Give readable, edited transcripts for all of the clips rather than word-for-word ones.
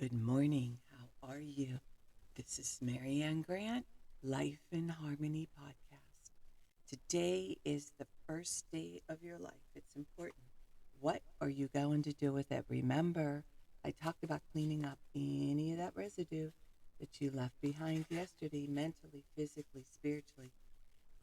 Good morning. How are you? This is Marianne Grant, Life in Harmony podcast. Today is the first day of your life. It's important. What are you going to do with it? Remember, I talked about cleaning up any of that residue that you left behind yesterday, mentally, physically, spiritually,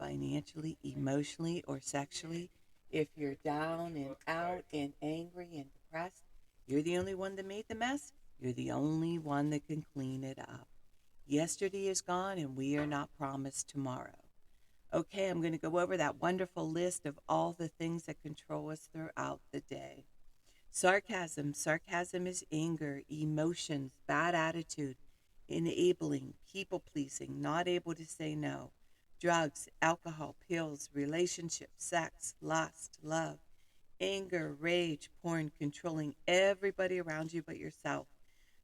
financially, emotionally, or sexually. If you're down and out and angry and depressed, you're the only one that made the mess. You're the only one that can clean it up. Yesterday is gone and we are not promised tomorrow. Okay, I'm going to go over that wonderful list of all the things that control us throughout the day. Sarcasm. Sarcasm is anger, emotions, bad attitude, enabling, people pleasing, not able to say no. Drugs, alcohol, pills, relationships, sex, lust, love, anger, rage, porn, controlling everybody around you but yourself.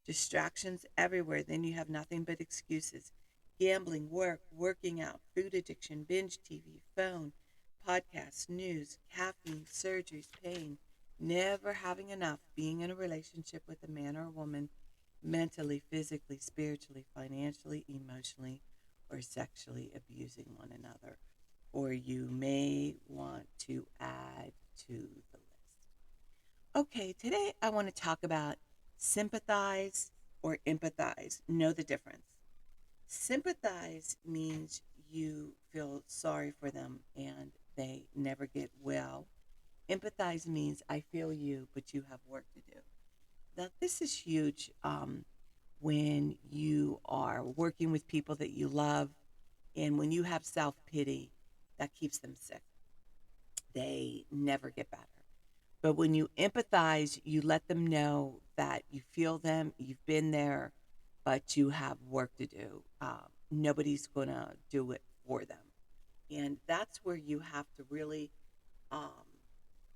Distractions everywhere, then you have nothing but excuses. Gambling, work, working out, food addiction, binge TV, phone, podcasts, news, caffeine, surgeries, pain, never having enough, being in a relationship with a man or a woman, mentally, physically, spiritually, financially, emotionally, or sexually abusing one another. Or you may want to add to the list. Okay, today I want to talk about sympathize or empathize. Know the difference. Sympathize means you feel sorry for them and they never get well. Empathize means I feel you, but you have work to do. Now, this is huge when you are working with people that you love and when you have self pity, that keeps them sick. They never get better. But when you empathize, you let them know that you feel them, you've been there, but you have work to do. Nobody's going to do it for them. And that's where you have to really um,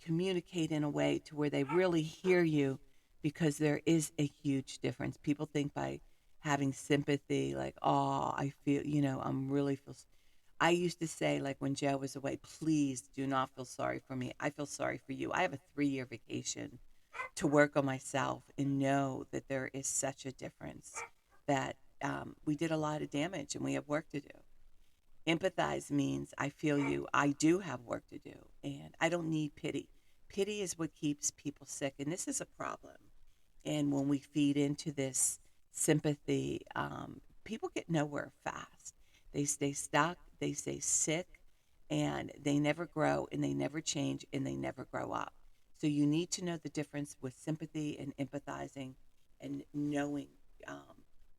communicate in a way to where they really hear you because there is a huge difference. People think by having sympathy, like, oh, I feel, I'm really feel. I used to say, like when Joe was away, please do not feel sorry for me. I feel sorry for you. I have a 3-year vacation to work on myself and know that there is such a difference that we did a lot of damage and we have work to do. Empathize means I feel you. I do have work to do and I don't need pity. Pity is what keeps people sick. And this is a problem. And when we feed into this sympathy, people get nowhere fast. They stay stuck, they stay sick, and they never grow and they never change and they never grow up. So you need to know the difference with sympathy and empathizing and knowing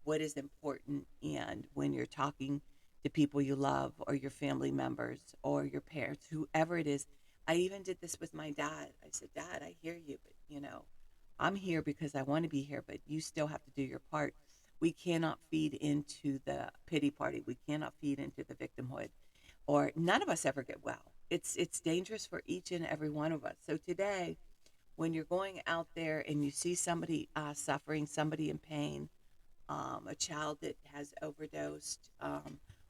what is important. And when you're talking to people you love or your family members or your parents, whoever it is, I even did this with my dad. I said, Dad, I hear you, but I'm here because I want to be here, but you still have to do your part. We cannot feed into the pity party. We cannot feed into the victimhood, or none of us ever get well. It's dangerous for each and every one of us. So today, when you're going out there and you see somebody suffering, somebody in pain, a child that has overdosed,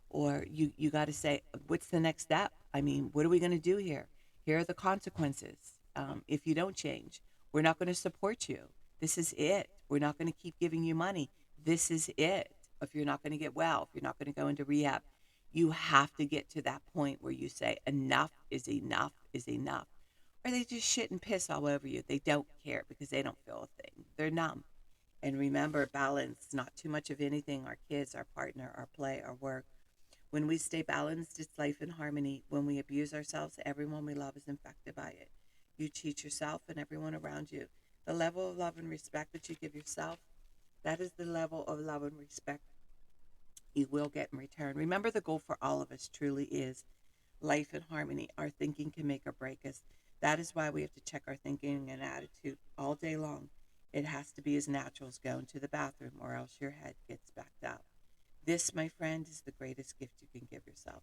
or you got to say, what's the next step? I mean, what are we going to do here? Here are the consequences. If you don't change, we're not going to support you. This is it. We're not going to keep giving you money. This is it. If you're not going to get well, if you're not going to go into rehab, you have to get to that point where you say, enough is enough is enough. Or they just shit and piss all over you. They don't care because they don't feel a thing. They're numb. And remember, balance, not too much of anything, our kids, our partner, our play, our work. When we stay balanced, it's life in harmony. When we abuse ourselves, everyone we love is infected by it. You cheat yourself and everyone around you. The level of love and respect that you give yourself, that is the level of love and respect you will get in return. Remember, the goal for all of us truly is life in harmony. Our thinking can make or break us. That is why we have to check our thinking and attitude all day long. It has to be as natural as going to the bathroom, or else your head gets backed up. This, my friend, is the greatest gift you can give yourself.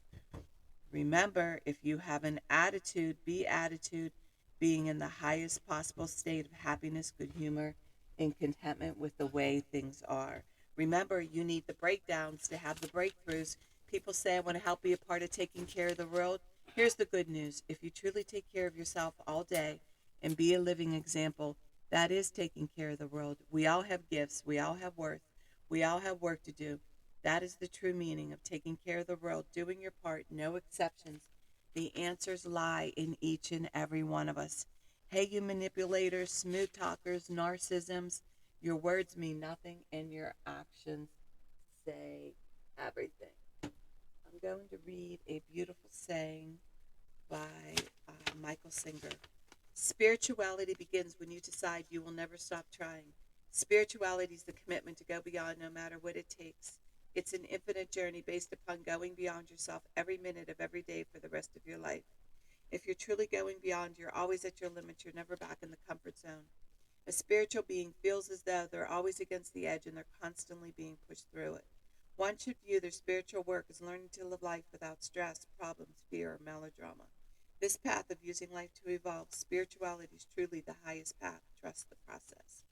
Remember, if you have an attitude, be attitude, being in the highest possible state of happiness, good humor, and contentment with the way things are. Remember, you need the breakdowns to have the breakthroughs. People say, I want to help be a part of taking care of the world. Here's the good news. If you truly take care of yourself all day and be a living example, That is taking care of the world. We all have gifts. We all have worth. We all have work to do. That is the true meaning of taking care of the world, doing your part, no exceptions. The answers lie in each and every one of us. Hey, you manipulators, smooth talkers, narcissisms, your words mean nothing and your actions say everything. I'm going to read a beautiful saying by Michael Singer. Spirituality begins when you decide you will never stop trying. Spirituality is the commitment to go beyond no matter what it takes. It's an infinite journey based upon going beyond yourself every minute of every day for the rest of your life. If you're truly going beyond, you're always at your limit. You're never back in the comfort zone. A spiritual being feels as though they're always against the edge and they're constantly being pushed through it. One should view their spiritual work as learning to live life without stress, problems, fear, or melodrama. This path of using life to evolve, spirituality is truly the highest path. Trust the process.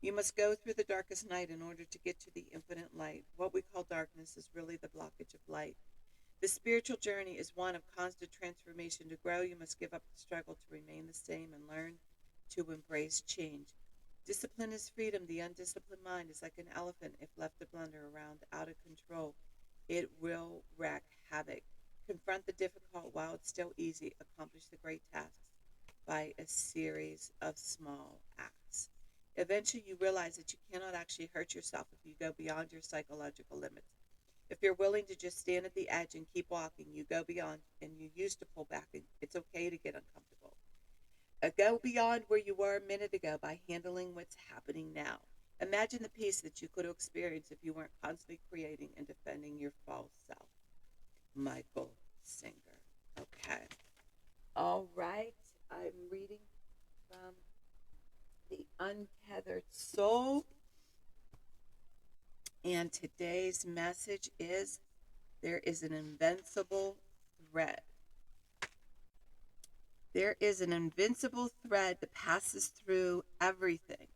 You must go through the darkest night in order to get to the infinite light. What we call darkness is really the blockage of light. The spiritual journey is one of constant transformation. To grow, you must give up the struggle to remain the same and learn to embrace change. Discipline is freedom. The undisciplined mind is like an elephant. If left to blunder around out of control, it will wreak havoc. Confront the difficult while it's still easy. Accomplish the great tasks by a series of small acts. Eventually, you realize that you cannot actually hurt yourself if you go beyond your psychological limits. If you're willing to just stand at the edge and keep walking, you go beyond, and you used to pull back, and it's okay to get uncomfortable. Go beyond where you were a minute ago by handling what's happening now. Imagine the peace that you could experience if you weren't constantly creating and defending your false self. Michael Singer. Okay. All right. I'm reading from The Untethered Soul. And today's message is there is an invincible thread. There is an invincible thread that passes through everything.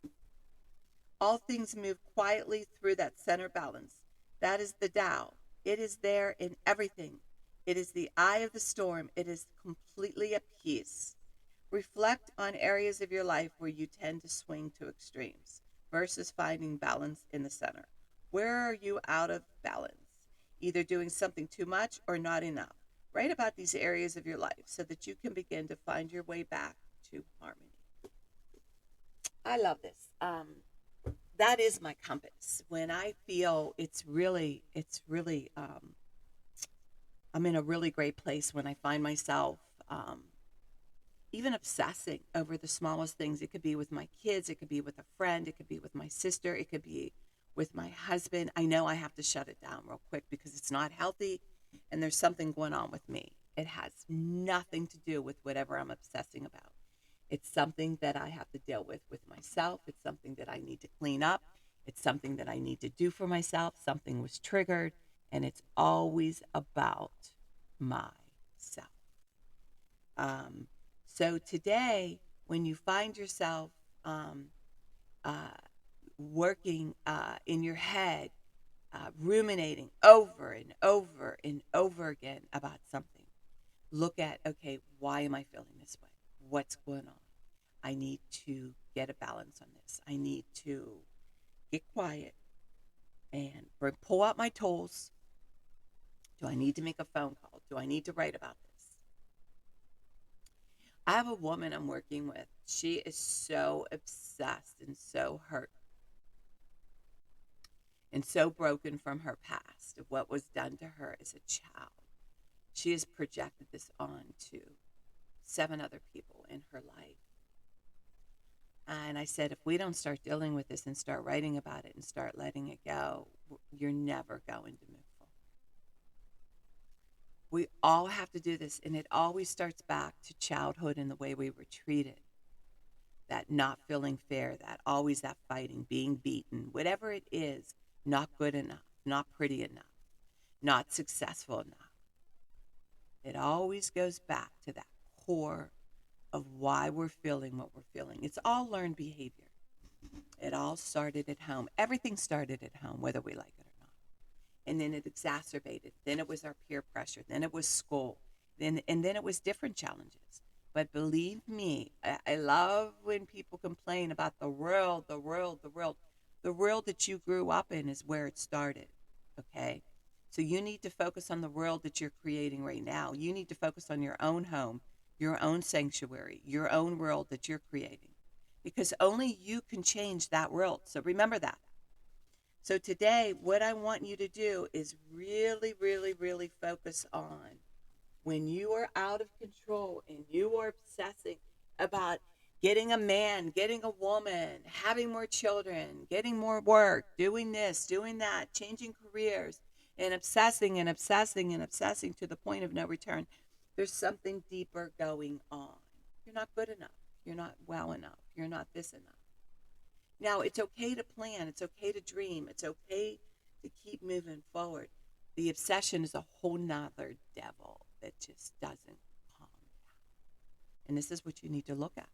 All things move quietly through that center balance. That is the Tao. It is there in everything. It is the eye of the storm. It is completely at peace. Reflect on areas of your life where you tend to swing to extremes versus finding balance in the center. Where are you out of balance? Either doing something too much or not enough. Write about these areas of your life so that you can begin to find your way back to harmony. I love this. That is my compass. When I feel I'm in a really great place when I find myself even obsessing over the smallest things. It could be with my kids, it could be with a friend, it could be with my sister, it could be with my husband. I know I have to shut it down real quick because it's not healthy and there's something going on with me. It has nothing to do with whatever I'm obsessing about. It's something that I have to deal with myself. It's something that I need to clean up. It's something that I need to do for myself. Something was triggered, and it's always about myself. So today, when you find yourself uh, working in your head, ruminating over and over and over again about something, look at, okay, why am I feeling this way? What's going on? I need to get a balance on this. I need to get quiet and pull out my tools. Do I need to make a phone call? Do I need to write about this? I have a woman I'm working with. She is so obsessed and so hurt and so broken from her past of what was done to her as a child. She has projected this on to 7 other people in her life. And I said, if we don't start dealing with this and start writing about it and start letting it go, you're never going to move forward. We all have to do this, and it always starts back to childhood and the way we were treated. That not feeling fair, that fighting, being beaten, whatever it is, not good enough, not pretty enough, not successful enough. It always goes back to that core of why we're feeling what we're feeling. It's all learned behavior. It all started at home. Everything started at home, whether we like it or not. And then it exacerbated. Then it was our peer pressure. Then it was school. And then it was different challenges. But believe me, I love when people complain about the world, the world, the world. The world that you grew up in is where it started. Okay? So you need to focus on the world that you're creating right now. You need to focus on your own home, your own sanctuary, your own world that you're creating. Because only you can change that world. So remember that. So today, what I want you to do is really, really, really focus on when you are out of control and you are obsessing about getting a man, getting a woman, having more children, getting more work, doing this, doing that, changing careers, and obsessing and obsessing and obsessing to the point of no return, there's something deeper going on. You're not good enough. You're not well enough. You're not this enough. Now, it's okay to plan. It's okay to dream. It's okay to keep moving forward. The obsession is a whole nother devil that just doesn't calm down. And this is what you need to look at.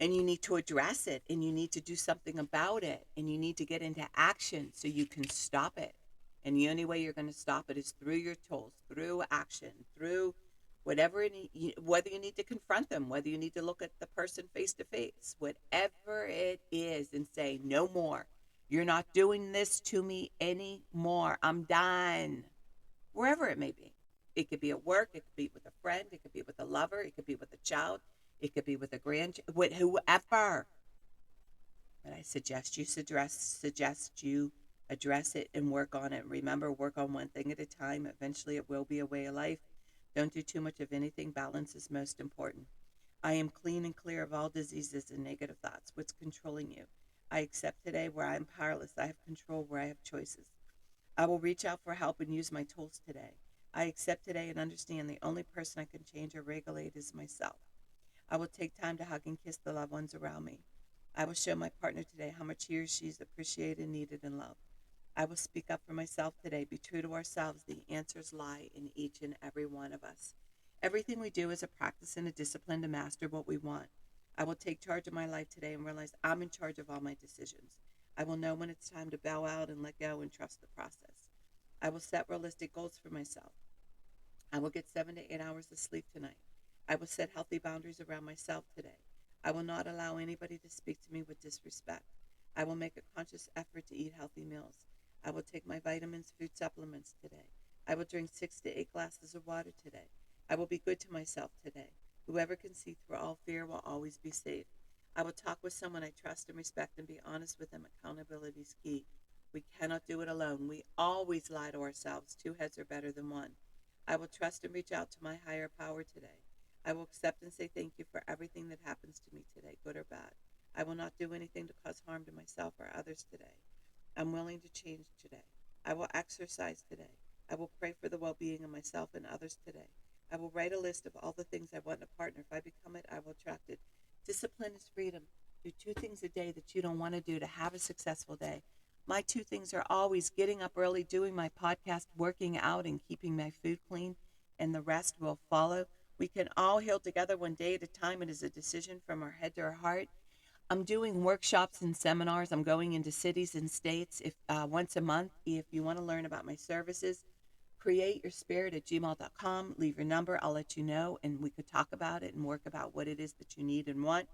And you need to address it, and you need to do something about it, and you need to get into action so you can stop it. And the only way you're going to stop it is through your tools, through action, through whatever whether you need to confront them, whether you need to look at the person face to face, whatever it is, and say, no more. You're not doing this to me anymore. I'm done. Wherever it may be. It could be at work. It could be with a friend. It could be with a lover. It could be with a child. It could be with a grandchild, with whoever. But I suggest you address it and work on it. Remember, work on one thing at a time. Eventually, it will be a way of life. Don't do too much of anything. Balance is most important. I am clean and clear of all diseases and negative thoughts. What's controlling you? I accept today where I am powerless. I have control where I have choices. I will reach out for help and use my tools today. I accept today and understand the only person I can change or regulate is myself. I will take time to hug and kiss the loved ones around me. I will show my partner today how much he or she is appreciated, needed, and loved. I will speak up for myself today. Be true to ourselves. The answers lie in each and every one of us. Everything we do is a practice and a discipline to master what we want. I will take charge of my life today and realize I'm in charge of all my decisions. I will know when it's time to bow out and let go and trust the process. I will set realistic goals for myself. I will get 7 to 8 hours of sleep tonight. I will set healthy boundaries around myself today. I will not allow anybody to speak to me with disrespect. I will make a conscious effort to eat healthy meals. I will take my vitamins, food supplements today. I will drink 6 to 8 glasses of water today. I will be good to myself today. Whoever can see through all fear will always be safe. I will talk with someone I trust and respect and be honest with them. Accountability is key. We cannot do it alone. We always lie to ourselves. 2 heads are better than 1. I will trust and reach out to my higher power today. I will accept and say thank you for everything that happens to me today, good or bad. I will not do anything to cause harm to myself or others today. I'm willing to change today. I will exercise today. I will pray for the well-being of myself and others today. I will write a list of all the things I want in a partner. If I become it, I will attract it. Discipline is freedom. Do 2 things a day that you don't want to do to have a successful day. My 2 things are always getting up early, doing my podcast, working out, and keeping my food clean, and the rest will follow. We can all heal together one day at a time. It is a decision from our head to our heart. I'm doing workshops and seminars. I'm going into cities and states once a month. If you want to learn about my services, Createyourspirit@gmail.com. Leave your number. I'll let you know, and we could talk about it and work about what it is that you need and want.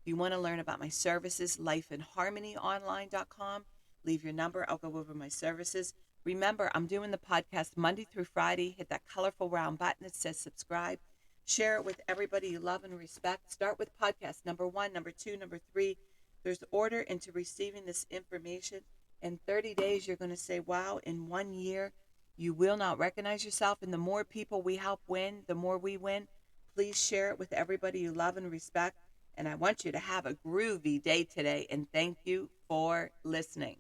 If you want to learn about my services, lifeinharmonyonline.com. Leave your number. I'll go over my services. Remember, I'm doing the podcast Monday through Friday. Hit that colorful round button that says subscribe. Share it with everybody you love and respect. Start with podcast number 1, number 2, number 3. There's order into receiving this information. In 30 days, you're going to say, wow, in 1 year, you will not recognize yourself. And the more people we help win, the more we win. Please share it with everybody you love and respect. And I want you to have a groovy day today. And thank you for listening.